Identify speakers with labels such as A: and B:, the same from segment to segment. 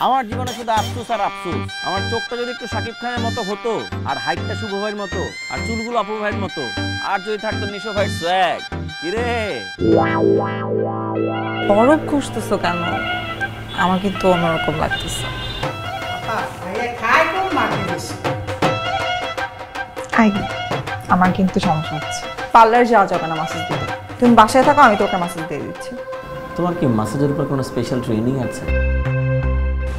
A: আমার জীবনে শুধু আফসোস আর আফসোস। আমার চোখটা যদি একটু শাকিব খানের মতো হতো, আর হাইটটা শুভ ভাইয়ের মতো, আর চুলগুলো অপু ভাইয়ের মতো, আর যদি থাকতো নিশো ভাইয়ের সোয়াগ। কিরে
B: বরফ খুঁজতেছো কেন? আমার কিন্তু অন্যরকম লাগতেছে। আমার কিন্তু সমস্যা হচ্ছে, পার্লার যাওয়া যাবে না মাসাজ দিতে। তুমি বাসায় থাকো, আমি তোকে মাসাজ দিয়ে দিচ্ছি।
A: তোমার কি মাসাজের উপর কোনো স্পেশাল ট্রেনিং আছে?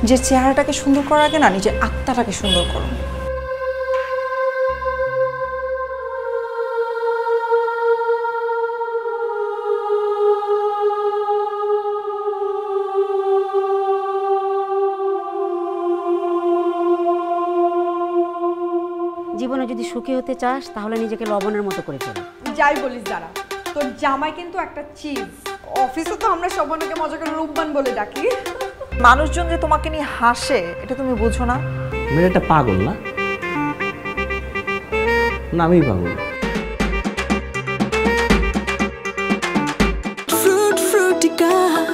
B: যে চেহারাটাকে সুন্দর করার আগে না, নিজের আত্মাটাকে সুন্দর করো।
C: জীবনে যদি সুখী হতে চাস তাহলে নিজেকে লবণের মতো করে ফেল।
D: যাই বলিস দাঁড়া, তোর জামাই কিন্তু একটা চিজ। অফিসে তো আমরা সবাইকে মজা করে রূপবান বলে ডাকি।
B: মানুষজন যে তোমাকে নিয়ে হাসে, এটা তুমি বুঝো না?
A: মেয়েটা পাগল না? না আমি পাগল।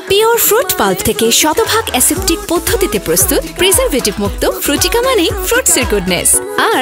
E: পিওর ফ্রুট পাল্প থেকে শতভাগ অ্যাসেপ্টিক পদ্ধতিতে প্রস্তুত প্রিজারভেটিভ মুক্ত ফ্রুটিকা মানে ফ্রুটসের গুডনেস। আর